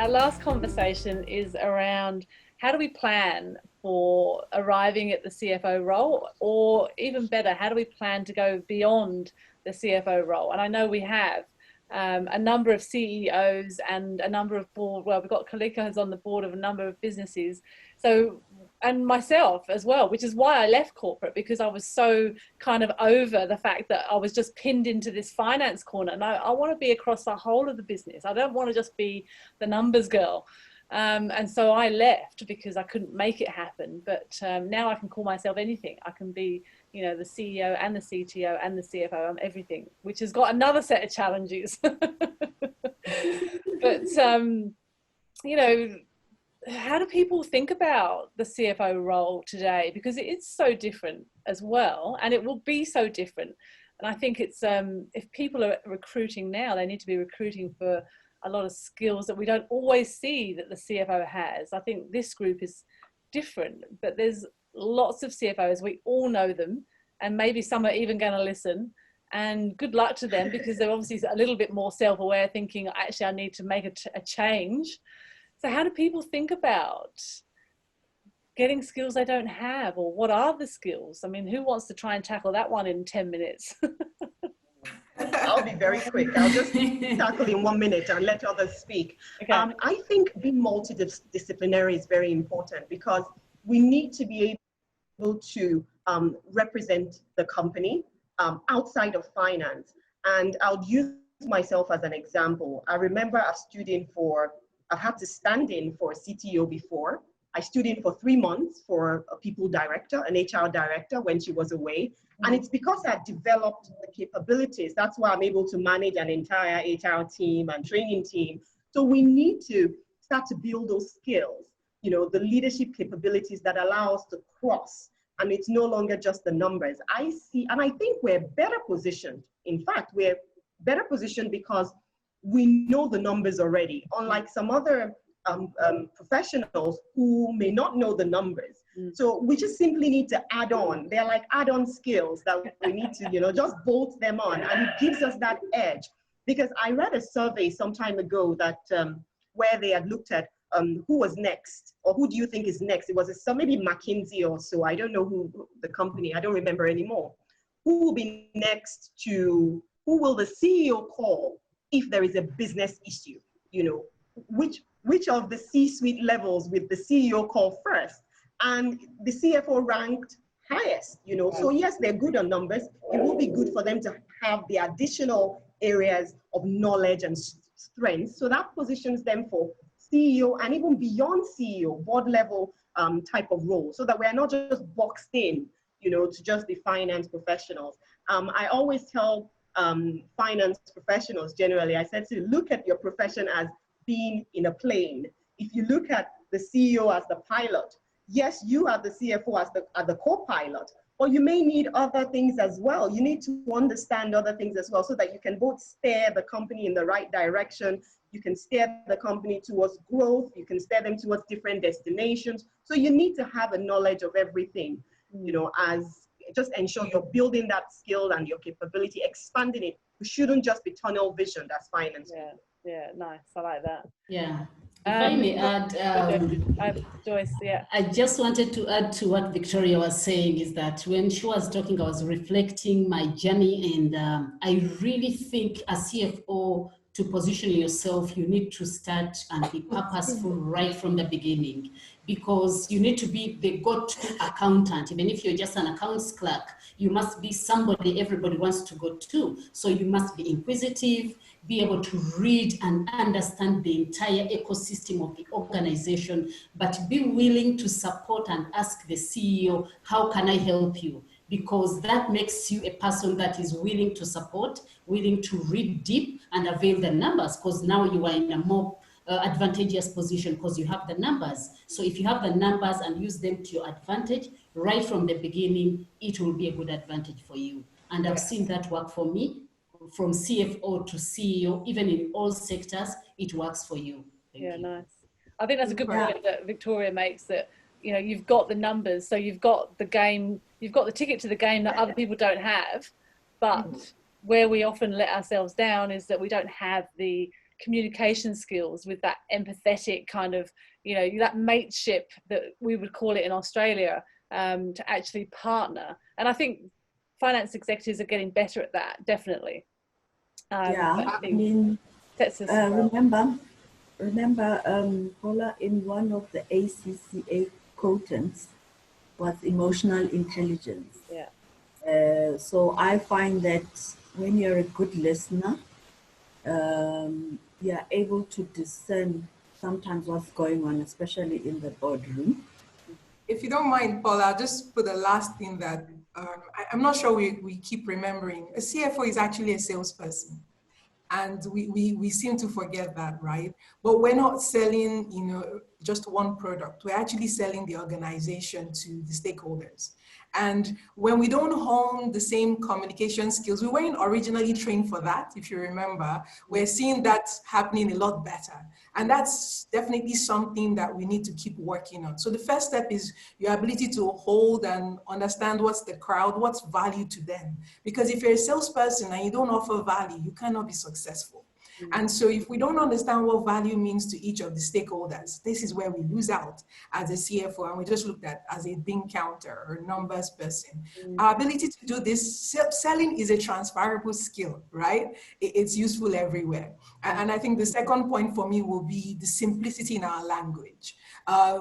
our last conversation is around how do we plan for arriving at the CFO role, or even better, how do we plan to go beyond the CFO role? And I know we have a number of CEOs and a number of board, well, we've got Kalika who's on the board of a number of businesses. So, and myself as well, which is why I left corporate, because I was so kind of over the fact that I was just pinned into this finance corner. And I want to be across the whole of the business. I don't want to just be the numbers girl. And so I left because I couldn't make it happen. But now I can call myself anything. I can be, you know, the CEO and the CTO and the CFO. I'm everything, which has got another set of challenges. But, you know, how do people think about the CFO role today? Because it is so different as well, and it will be so different. And I think it's, if people are recruiting now, they need to be recruiting for a lot of skills that we don't always see that the CFO has. I think this group is different, but there's lots of CFOs, we all know them, and maybe some are even going to listen, and good luck to them, because they're obviously a little bit more self-aware, thinking actually I need to make a change. So how do people think about getting skills they don't have, or what are the skills? I mean, who wants to try and tackle that one in 10 minutes? I'll be very quick. I'll just tackle in 1 minute and let others speak. Okay. I think being multidisciplinary is very important, because we need to be able to represent the company outside of finance. And I'll use myself as an example. I remember I've had to stand in for a CTO before. I stood in for 3 months for a people director, an HR director, when she was away. And it's because I developed the capabilities. That's why I'm able to manage an entire HR team and training team. So we need to start to build those skills, you know, the leadership capabilities that allow us to cross. And it's no longer just the numbers. I think we're better positioned. In fact, we're better positioned because we know the numbers already, unlike some other professionals who may not know the numbers. So we just simply need to add on. They're like add-on skills that we need to, you know, just bolt them on, and it gives us that edge. Because I read a survey some time ago that where they had looked at who was next, or who do you think is next? It was maybe McKinsey or so. I don't know who the company, I don't remember anymore. Who will be next to, who will the CEO call if there is a business issue? You know, which of the C-suite levels with the CEO call first? And the CFO ranked highest, you know. So yes, they're good on numbers. It will be good for them to have the additional areas of knowledge and strength. So that positions them for CEO and even beyond CEO, board level type of role, so that we're not just boxed in, you know, to just be finance professionals. I always tell finance professionals generally, I said to look at your profession as being in a plane. If you look at the CEO as the pilot, yes, you are the CFO as the co-pilot, but you may need other things as well. You need to understand other things as well, so that you can both steer the company in the right direction. You can steer the company towards growth. You can steer them towards different destinations. So you need to have a knowledge of everything, you know, as just ensure you're building that skill and your capability, expanding it. We shouldn't just be tunnel visioned as finance. Yeah, nice. I like that. Yeah. If I may add, Joyce, yeah. I just wanted to add to what Victoria was saying, is that when she was talking, I was reflecting my journey, and I really think as CFO, to position yourself, you need to start and be purposeful right from the beginning, because you need to be the go-to accountant. Even if you're just an accounts clerk, you must be somebody everybody wants to go to. So you must be inquisitive, be able to read and understand the entire ecosystem of the organization, but be willing to support and ask the CEO, how can I help you? Because that makes you a person that is willing to support, willing to read deep and avail the numbers, because now you are in a more advantageous position because you have the numbers. So if you have the numbers and use them to your advantage, right from the beginning, it will be a good advantage for you. And I've seen that work for me, from CFO to CEO, even in all sectors, it works for you. Thank you. Nice. I think that's a good point that Victoria makes, that, you know, you've got the numbers, so you've got the game, you've got the ticket to the game that other people don't have. But where we often let ourselves down is that we don't have the communication skills, with that empathetic kind of, you know, that mateship that we would call it in Australia, to actually partner. And I think finance executives are getting better at that, definitely. I mean, remember, Paula, in one of the ACCA quotants was emotional intelligence. Yeah. So I find that when you're a good listener, you're able to discern sometimes what's going on, especially in the boardroom. If you don't mind, Paula, I'll just put the last thing that I'm not sure we keep remembering. A CFO is actually a salesperson. And we seem to forget that, right? But we're not selling, you know, just one product. We're actually selling the organization to the stakeholders. And when we don't hone the same communication skills, we weren't originally trained for that, if you remember. We're seeing that happening a lot better. And that's definitely something that we need to keep working on. So the first step is your ability to hold and understand what's the crowd, what's value to them. Because if you're a salesperson and you don't offer value, you cannot be successful. And so if we don't understand what value means to each of the stakeholders, this is where we lose out as a CFO, and we just looked at as a bean counter or numbers person. Our ability to do this, selling is a transferable skill, right? It's useful everywhere. And I think the second point for me will be the simplicity in our language.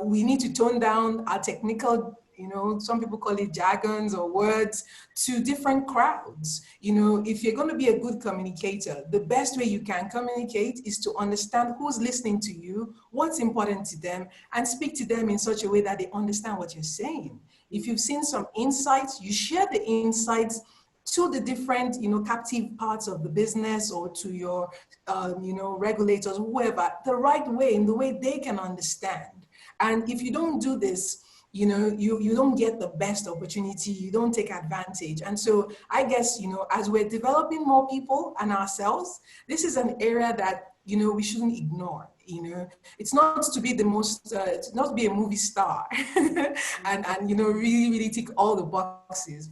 We need to tone down our technical, you know, some people call it jargons or words, to different crowds. You know, if you're going to be a good communicator, the best way you can communicate is to understand who's listening to you, what's important to them, and speak to them in such a way that they understand what you're saying. If you've seen some insights, you share the insights to the different, you know, captive parts of the business, or to your, you know, regulators, whoever, the right way, in the way they can understand. And if you don't do this, you know, you don't get the best opportunity, you don't take advantage. And so I guess, you know, as we're developing more people and ourselves, this is an area that, you know, we shouldn't ignore. You know, it's not to be the most, it's not to be a movie star and, you know, really tick all the boxes.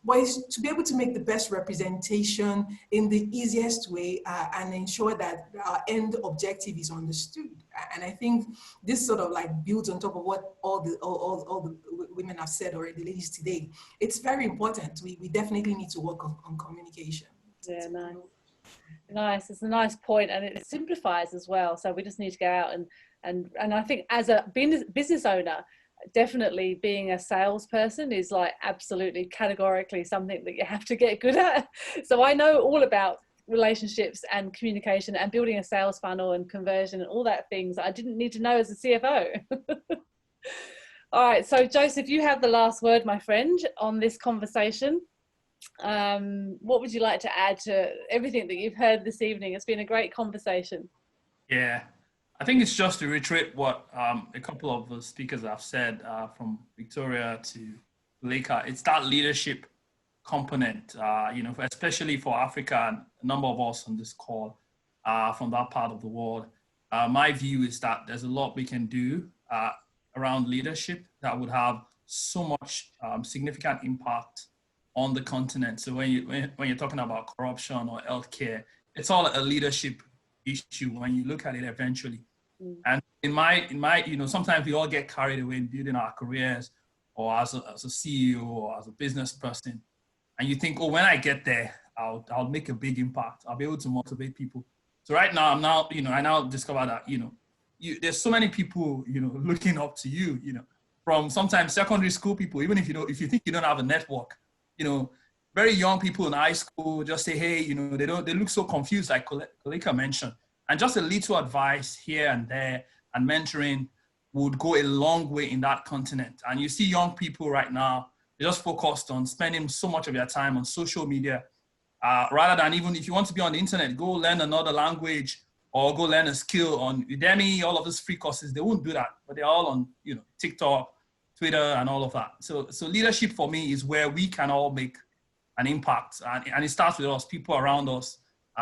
But it's to be able to make the best representation in the easiest way and ensure that our end objective is understood. And I think this sort of like builds on top of what all the women have said already, the ladies today. It's very important. We definitely need to work on communication. Yeah, nice. Nice. It's a nice point, and it simplifies as well. So we just need to go out and I think as a business owner, definitely being a salesperson is like absolutely categorically something that you have to get good at. So I know all about relationships and communication and building a sales funnel and conversion and all that things I didn't need to know as a CFO. All right, so Joseph, you have the last word, my friend, on this conversation. What would you like to add to everything that you've heard this evening? It's been a great conversation. Yeah, I think it's just to reiterate what a couple of the speakers have said, from Victoria to Leica. It's that leadership component, you know, especially for Africa, and a number of us on this call from that part of the world. My view is that there's a lot we can do around leadership that would have so much significant impact on the continent. So when you're talking about corruption or healthcare, it's all a leadership issue when you look at it eventually. And in my, you know, sometimes we all get carried away in building our careers, or as a CEO or as a business person, and you think, oh, when I get there, I'll make a big impact. I'll be able to motivate people. So right now, I now discover that, you know, there's so many people, you know, looking up to you, you know, from sometimes secondary school people, even if you think you don't have a network, you know, very young people in high school just say, hey, you know, they look so confused, like Koleka mentioned. And just a little advice here and there and mentoring would go a long way in that continent. And you see young people right now, they're just focused on spending so much of their time on social media, rather than, even if you want to be on the internet, go learn another language or go learn a skill on Udemy, all of these free courses. They won't do that, but they're all on, you know, TikTok, Twitter, and all of that. So leadership for me is where we can all make an impact. And it starts with us, people around us,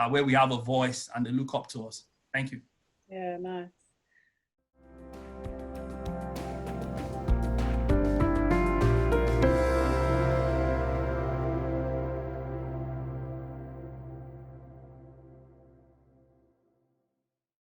where we have a voice and they look up to us. Thank you. Yeah, nice.